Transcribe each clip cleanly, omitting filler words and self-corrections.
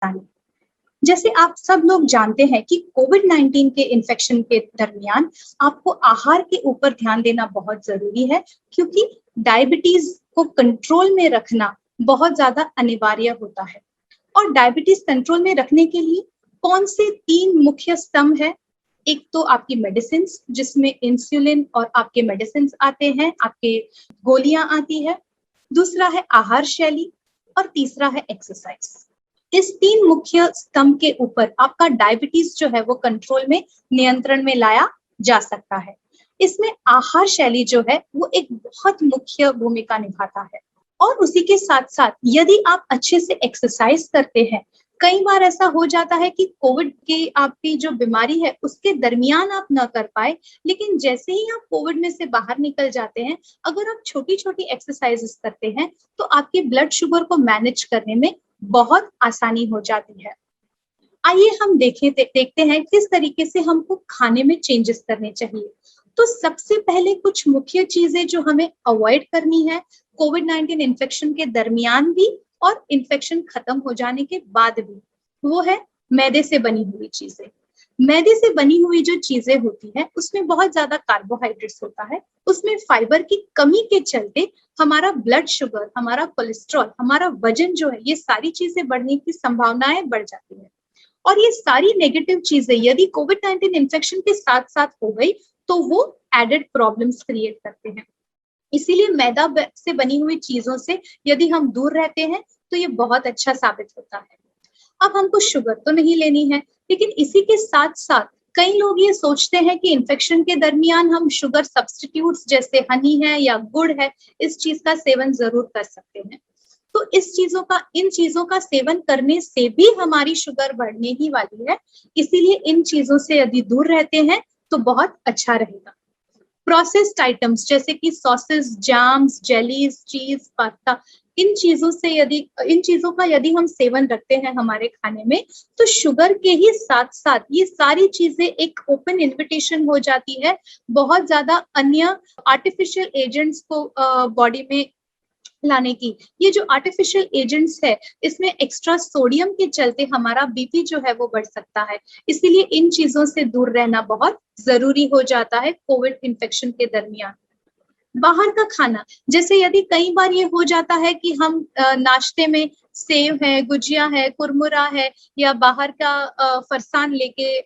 आसानी। जैसे आप सब लोग जानते हैं कि कोविड-19 के इन्फेक्शन के दरमियान आपको आहार के ऊपर ध्यान देना बहुत जरूरी है, क्योंकि डायबिटीज को कंट्रोल में रखना बहुत ज्यादा अनिवार्य होता है। और डायबिटीज कंट्रोल में रखने के लिए कौन से 3 मुख्य स्तंभ है? एक तो आपकी मेडिसिन, जिसमें इंसुलिन और आपके मेडिसिन आते हैं, आपके गोलियां आती है। दूसरा है आहार शैली और तीसरा है एक्सरसाइज। इस 3 मुख्य स्तंभ के ऊपर आपका डायबिटीज जो है वो कंट्रोल में, नियंत्रण में लाया जा सकता है। इसमें आहार शैली जो है वो एक बहुत मुख्य भूमिका निभाता है। और उसी के साथ साथ यदि आप अच्छे से एक्सरसाइज करते हैं, कई बार ऐसा हो जाता है कि कोविड की आपकी जो बीमारी है उसके दरमियान आप न कर पाए, लेकिन जैसे ही आप कोविड में से बाहर निकल जाते हैं, अगर आप छोटी छोटी एक्सरसाइजेस करते हैं तो आपके ब्लड शुगर को मैनेज करने में बहुत आसानी हो जाती है। आइए हम देखते हैं किस तरीके से हमको खाने में चेंजेस करने चाहिए। तो सबसे पहले कुछ मुख्य चीजें जो हमें अवॉइड करनी है कोविड-19 इन्फेक्शन के दरमियान भी और इन्फेक्शन खत्म हो जाने के बाद भी, वो है मैदे से बनी हुई चीजें। मैदे से बनी हुई जो चीजें होती है उसमें बहुत ज्यादा कार्बोहाइड्रेट्स होता है, उसमें फाइबर की कमी के चलते हमारा ब्लड शुगर, हमारा कोलेस्ट्रॉल, हमारा वजन जो है, ये सारी चीजें बढ़ने की संभावनाएं बढ़ जाती है। और ये सारी नेगेटिव चीजें यदि कोविड-19 इन्फेक्शन के साथ साथ हो गई तो वो एडेड प्रॉब्लम्स क्रिएट करते हैं। इसीलिए मैदा से बनी हुई चीजों से यदि हम दूर रहते हैं तो ये बहुत अच्छा साबित होता है। अब हमको शुगर तो नहीं लेनी है, लेकिन इसी के साथ साथ कई लोग ये सोचते हैं कि इन्फेक्शन के दरमियान हम शुगर सब्स्टिट्यूट्स जैसे हनी है या गुड़ है, इस चीज का सेवन जरूर कर सकते हैं। तो इन चीजों का सेवन करने से भी हमारी शुगर बढ़ने ही वाली है, इसीलिए इन चीजों से यदि दूर रहते हैं तो बहुत अच्छा रहेगा। प्रोसेस्ड आइटम्स जैसे कि सॉसेस, जैम्स, जेलीज, चीज, पास्ता, इन चीजों का यदि हम सेवन रखते हैं हमारे खाने में, तो शुगर के ही साथ साथ ये सारी चीजें एक ओपन इन्विटेशन हो जाती है बहुत ज्यादा अन्य आर्टिफिशियल एजेंट्स को बॉडी में लाने की। ये जो आर्टिफिशियल एजेंट्स है, इसमें एक्स्ट्रा सोडियम के चलते हमारा बीपी जो है वो बढ़ सकता है। इसीलिए इन चीजों से दूर रहना बहुत जरूरी हो जाता है कोविड इन्फेक्शन के दरमियान। बाहर का खाना, जैसे यदि कई बार ये हो जाता है कि हम नाश्ते में सेव है, गुजिया है, कुरमुरा है या बाहर का फरसान लेके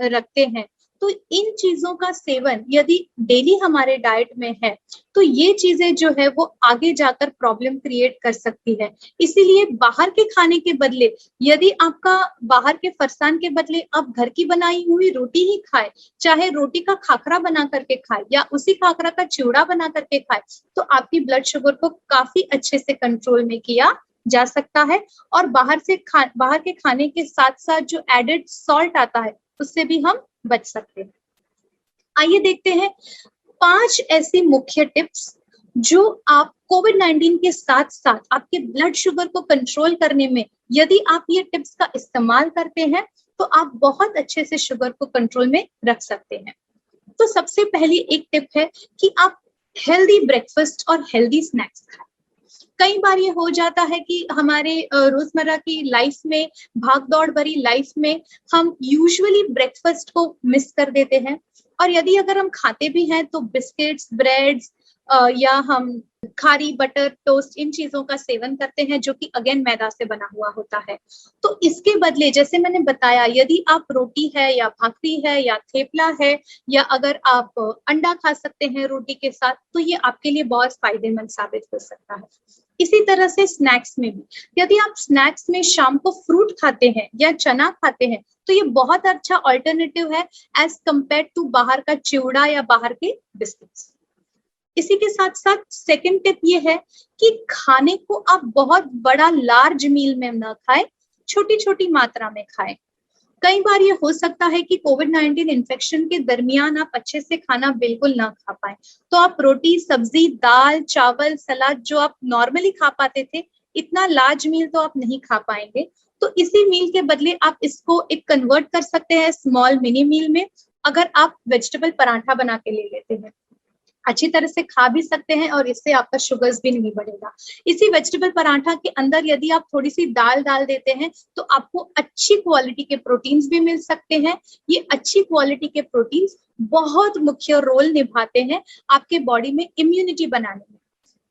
रखते हैं, तो इन चीजों का सेवन यदि डेली हमारे डाइट में है तो ये चीजें जो है वो आगे जाकर प्रॉब्लम क्रिएट कर सकती है। इसीलिए बाहर के खाने के बदले, यदि आपका बाहर के फरसान के बदले आप घर की बनाई हुई रोटी ही खाए, चाहे रोटी का खाखरा बना करके खाए या उसी खाखरा का चिवड़ा बना करके खाए, तो आपकी ब्लड शुगर को काफी अच्छे से कंट्रोल में किया जा सकता है। और बाहर के खाने के साथ साथ जो एडेड सॉल्ट आता है उससे भी हम बच सकते हैं। आइए देखते हैं 5 ऐसी मुख्य टिप्स जो आप कोविड-19 के साथ साथ आपके ब्लड शुगर को कंट्रोल करने में, यदि आप ये टिप्स का इस्तेमाल करते हैं तो आप बहुत अच्छे से शुगर को कंट्रोल में रख सकते हैं। तो सबसे पहली एक टिप है कि आप हेल्दी ब्रेकफास्ट और हेल्दी स्नैक्स खाएं। कई बार ये हो जाता है कि हमारे रोजमर्रा की लाइफ में, भागदौड़ भरी लाइफ में, हम यूजुअली ब्रेकफास्ट को मिस कर देते हैं। और यदि अगर हम खाते भी हैं तो बिस्किट्स, ब्रेड्स या हम खारी, बटर, टोस्ट, इन चीजों का सेवन करते हैं जो कि अगेन मैदा से बना हुआ होता है। तो इसके बदले, जैसे मैंने बताया, यदि आप रोटी है या भाकरी है या थेपला है या अगर आप अंडा खा सकते हैं रोटी के साथ, तो ये आपके लिए बहुत फायदेमंद साबित हो सकता है। इसी तरह से स्नैक्स में भी, यदि आप स्नैक्स में शाम को फ्रूट खाते हैं या चना खाते हैं तो ये बहुत अच्छा ऑल्टरनेटिव है एज कंपेयर टू बाहर का चिवड़ा या बाहर के बिस्किट्स। इसी के साथ साथ सेकंड टिप ये है कि खाने को आप बहुत बड़ा लार्ज मील में न खाएं, छोटी छोटी मात्रा में खाएं। कई बार ये हो सकता है कि कोविड-19 इन्फेक्शन के दरमियान आप अच्छे से खाना बिल्कुल ना खा पाए, तो आप रोटी, सब्जी, दाल, चावल, सलाद जो आप नॉर्मली खा पाते थे, इतना लार्ज मील तो आप नहीं खा पाएंगे। तो इसी मील के बदले आप इसको एक कन्वर्ट कर सकते हैं स्मॉल मिनी मील में, अगर आप वेजिटेबल पराठा बना के ले लेते हैं। अच्छी तरह से खा भी सकते हैं और इससे आपका शुगर्स भी नहीं बढ़ेगा। इसी वेजिटेबल पराठा के अंदर यदि आप थोड़ी सी दाल डाल देते हैं तो आपको अच्छी क्वालिटी के प्रोटीन्स भी मिल सकते हैं। ये अच्छी क्वालिटी के प्रोटीन्स बहुत मुख्य रोल निभाते हैं आपके बॉडी में इम्यूनिटी बनाने में।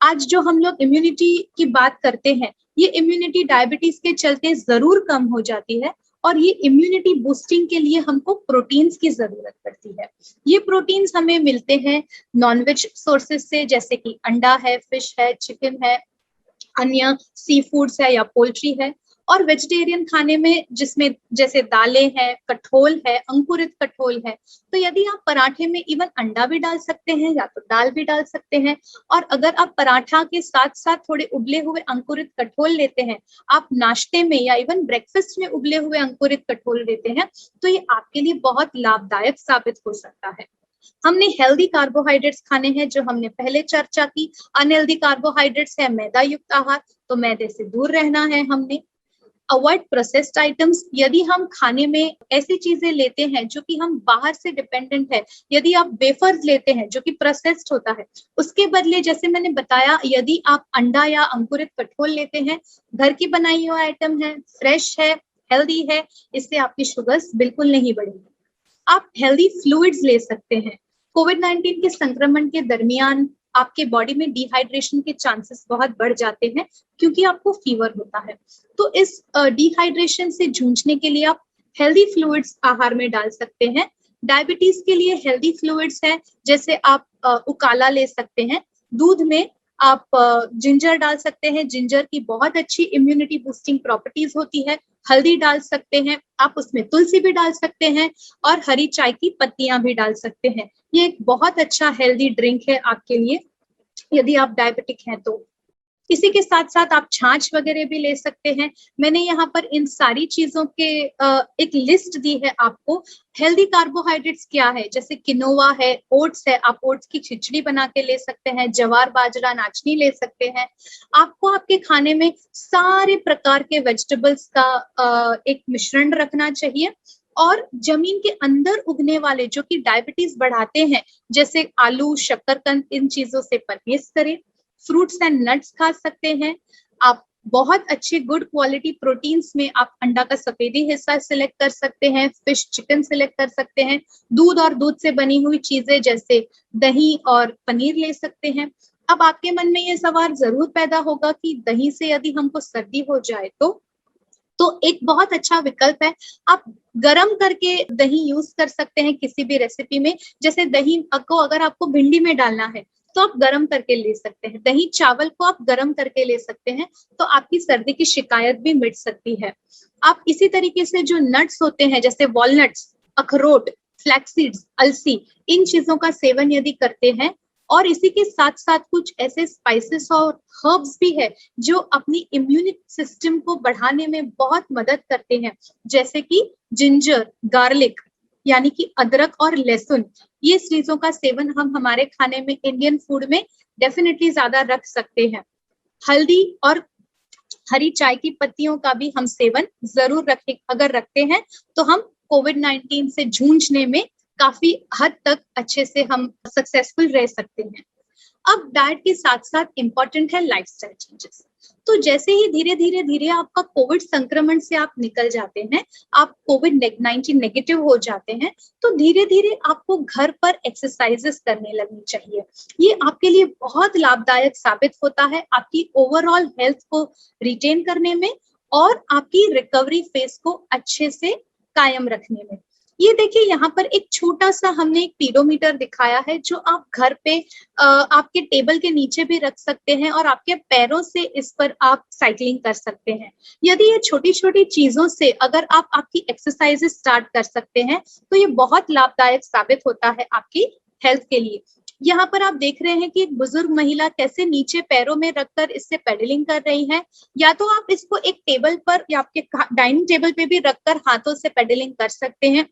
आज जो हम लोग इम्यूनिटी की बात करते हैं, ये इम्यूनिटी डायबिटीज के चलते जरूर कम हो जाती है और ये इम्यूनिटी बूस्टिंग के लिए हमको प्रोटीन्स की जरूरत पड़ती है। ये प्रोटीन्स हमें मिलते हैं नॉनवेज सोर्सेज से, जैसे कि अंडा है, फिश है, चिकन है, अन्य सी फूड्स है या पोल्ट्री है। और वेजिटेरियन खाने में जिसमें जैसे दालें हैं, कठोल है, अंकुरित कठोल है, तो यदि आप पराठे में इवन अंडा भी डाल सकते हैं या तो दाल भी डाल सकते हैं। और अगर आप पराठा के साथ साथ थोड़े उबले हुए अंकुरित कठोल लेते हैं, आप नाश्ते में या इवन ब्रेकफास्ट में उबले हुए अंकुरित कठोल लेते हैं, तो ये आपके लिए बहुत लाभदायक साबित हो सकता है। हमने हेल्दी कार्बोहाइड्रेट्स खाने हैं, जो हमने पहले चर्चा की। अनहेल्दी कार्बोहाइड्रेट्स है मैदा युक्त आहार, तो मैदे से दूर रहना है हमने। अवॉइड प्रोसेस्ड आइटम्स, यदि हम खाने में ऐसी चीजें लेते हैं जो कि हम बाहर से डिपेंडेंट है, यदि आप वेफर्स लेते हैं जो कि प्रोसेस्ड होता है, उसके बदले जैसे मैंने बताया यदि आप अंडा या अंकुरित कठोल लेते हैं, घर की बनाई हुई आइटम है, फ्रेश है, हेल्दी है, इससे आपकी शुगर्स बिल्कुल नहीं बढ़ेगी। आप हेल्दी फ्लूइड्स ले सकते हैं। कोविड-19 के संक्रमण के दरमियान आपके बॉडी में डिहाइड्रेशन के चांसेस बहुत बढ़ जाते हैं क्योंकि आपको फीवर होता है। तो इस डिहाइड्रेशन से जूझने के लिए आप हेल्दी फ्लूइड्स आहार में डाल सकते हैं। डायबिटीज के लिए हेल्दी फ्लूइड्स है, जैसे आप उकाला ले सकते हैं। दूध में आप जिंजर डाल सकते हैं। जिंजर की बहुत अच्छी इम्यूनिटी बूस्टिंग प्रॉपर्टीज होती है। हल्दी डाल सकते हैं, आप उसमें तुलसी भी डाल सकते हैं और हरी चाय की पत्तियां भी डाल सकते हैं। ये एक बहुत अच्छा हेल्दी ड्रिंक है आपके लिए यदि आप डायबिटिक हैं तो। इसी के साथ साथ आप छाछ वगैरह भी ले सकते हैं। मैंने यहाँ पर इन सारी चीजों के एक लिस्ट दी है आपको। हेल्दी कार्बोहाइड्रेट्स क्या है, जैसे किनोवा है, ओट्स है, आप ओट्स की खिचड़ी बना के ले सकते हैं, जवार बाजरा नाचनी ले सकते हैं। आपको आपके खाने में सारे प्रकार के वेजिटेबल्स का एक मिश्रण रखना चाहिए। और जमीन के अंदर उगने वाले जो कि डायबिटीज बढ़ाते हैं, जैसे आलू, शकरकंद, इन चीजों से परहेज करें। फ्रूट्स एंड नट्स खा सकते हैं। आप बहुत अच्छे गुड क्वालिटी प्रोटीन्स में आप अंडा का सफेदी हिस्सा सिलेक्ट कर सकते हैं, फिश, चिकन सिलेक्ट कर सकते हैं। दूध और दूध से बनी हुई चीजें जैसे दही और पनीर ले सकते हैं। अब आपके मन में ये सवाल जरूर पैदा होगा कि दही से यदि हमको सर्दी हो जाए तो एक बहुत अच्छा विकल्प है, आप गरम करके दही यूज कर सकते हैं किसी भी रेसिपी में। जैसे दही को अगर आपको भिंडी में डालना है तो आप गरम करके ले सकते हैं। दही चावल को आप गरम करके ले सकते हैं, तो आपकी सर्दी की शिकायत भी मिट सकती है। आप इसी तरीके से जो नट्स होते हैं जैसे वॉलनट्स, अखरोट, फ्लैक्सीड्स, अलसी, इन चीजों का सेवन यदि करते हैं और इसी के साथ साथ कुछ ऐसे स्पाइसेस और हर्ब्स भी है जो अपनी इम्यून सिस्टम को बढ़ाने में बहुत मदद करते हैं, जैसे कि जिंजर, गार्लिक यानी कि अदरक और लहसुन। ये चीजों का सेवन हम हमारे खाने में, इंडियन फूड में डेफिनेटली ज्यादा रख सकते हैं। हल्दी और हरी चाय की पत्तियों का भी हम सेवन जरूर रखें। अगर रखते हैं तो हम कोविड-19 से जूझने में काफी हद तक अच्छे से हम सक्सेसफुल रह सकते हैं। अब डाइट के साथ साथ इम्पोर्टेंट है लाइफस्टाइल चेंजेस। तो जैसे ही धीरे धीरे धीरे आपका कोविड संक्रमण से आप निकल जाते हैं, आप कोविड-19 नेगेटिव हो जाते हैं, तो धीरे धीरे आपको घर पर एक्सरसाइजेस करने लगनी चाहिए। ये आपके लिए बहुत लाभदायक साबित होता है आपकी ओवरऑल हेल्थ को रिटेन करने में और आपकी रिकवरी फेज को अच्छे से कायम रखने में। ये देखिए यहाँ पर एक छोटा सा हमने एक पीडोमीटर दिखाया है जो आप घर पे आपके टेबल के नीचे भी रख सकते हैं और आपके पैरों से इस पर आप साइकिलिंग कर सकते हैं। यदि ये छोटी छोटी चीजों से अगर आप आपकी एक्सरसाइजेस स्टार्ट कर सकते हैं तो ये बहुत लाभदायक साबित होता है आपकी हेल्थ के लिए। यहाँ पर आप देख रहे हैं कि एक बुजुर्ग महिला कैसे नीचे पैरों में रखकर इससे पेडलिंग कर रही है। या तो आप इसको एक टेबल पर या आपके डाइनिंग टेबल पे भी रखकर हाथों से पेडलिंग कर सकते हैं,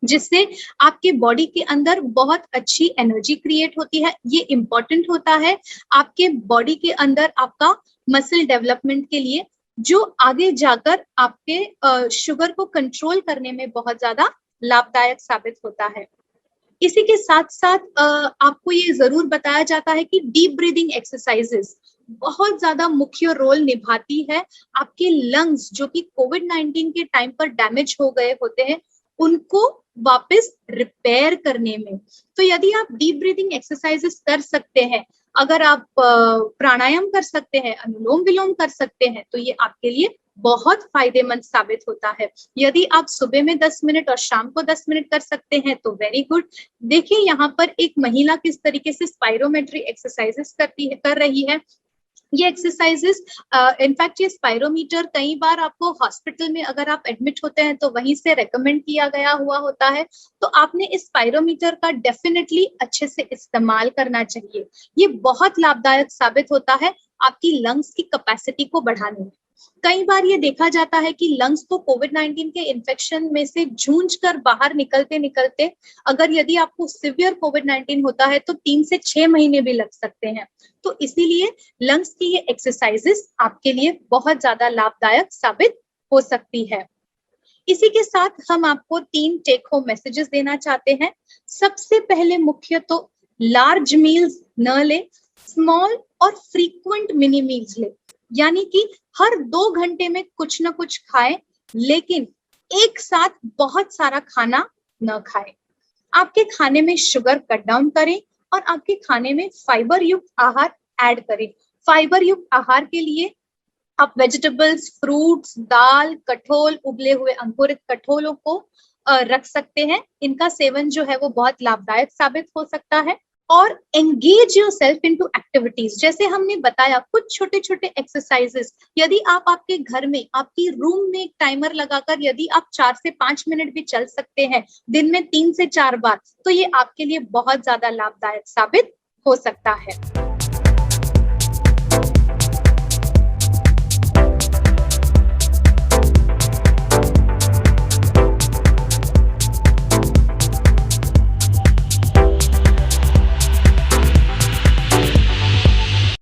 जिससे आपके बॉडी के अंदर बहुत अच्छी एनर्जी क्रिएट होती है। ये इंपॉर्टेंट होता है आपके बॉडी के अंदर आपका मसल डेवलपमेंट के लिए, जो आगे जाकर आपके शुगर को कंट्रोल करने में बहुत ज्यादा लाभदायक साबित होता है। इसी के साथ साथ आपको ये जरूर बताया जाता है कि डीप ब्रीदिंग एक्सरसाइजेस बहुत ज्यादा मुख्य रोल निभाती है आपके लंग्स जो कि कोविड-19 के टाइम पर डैमेज हो गए होते हैं उनको वापस रिपेयर करने में। तो यदि आप डीप ब्रीदिंग एक्सरसाइजेस कर सकते हैं, अगर आप प्राणायाम कर सकते हैं, अनुलोम विलोम कर सकते हैं, तो ये आपके लिए बहुत फायदेमंद साबित होता है। यदि आप सुबह में 10 मिनट और शाम को 10 मिनट कर सकते हैं तो वेरी गुड। देखिए यहाँ पर एक महिला किस तरीके से स्पायरोमेट्री एक्सरसाइजेस कर रही है। ये एक्सरसाइजेस इनफैक्ट ये स्पायरोमीटर कई बार आपको हॉस्पिटल में अगर आप एडमिट होते हैं तो वहीं से रेकमेंड किया गया हुआ होता है, तो आपने इस स्पायरोमीटर का डेफिनेटली अच्छे से इस्तेमाल करना चाहिए। ये बहुत लाभदायक साबित होता है आपकी लंग्स की कैपेसिटी को बढ़ाने में। कई बार ये देखा जाता है कि लंग्स को कोविड-19 के इन्फेक्शन में से जूझ कर बाहर निकलते निकलते अगर यदि आपको सिवियर कोविड-19 होता है तो 3 से 6 महीने भी लग सकते हैं। तो इसीलिए लंग्स की ये एक्सरसाइजेस आपके लिए बहुत ज्यादा लाभदायक साबित हो सकती है। इसी के साथ हम आपको 3 टेक होम मैसेजेस देना चाहते हैं। सबसे पहले मुख्य तो लार्ज मील्स न ले, स्मॉल और फ्रीक्वेंट मिनी मील्स ले, यानी कि हर 2 घंटे में कुछ ना कुछ खाएं, लेकिन एक साथ बहुत सारा खाना न खाएं। आपके खाने में शुगर कट डाउन करें और आपके खाने में फाइबर युक्त आहार ऐड करें। फाइबर युक्त आहार के लिए आप वेजिटेबल्स, फ्रूट्स, दाल, कठोल, उबले हुए अंकुरित कठोलों को रख सकते हैं। इनका सेवन जो है वो बहुत लाभदायक साबित हो सकता है। और एंगेज योरसेल्फ इनटू एक्टिविटीज, जैसे हमने बताया कुछ छोटे छोटे एक्सरसाइजेस, यदि आप आपके घर में आपकी रूम में एक टाइमर लगाकर यदि आप 4 से 5 मिनट भी चल सकते हैं दिन में 3 से 4 बार, तो ये आपके लिए बहुत ज्यादा लाभदायक साबित हो सकता है।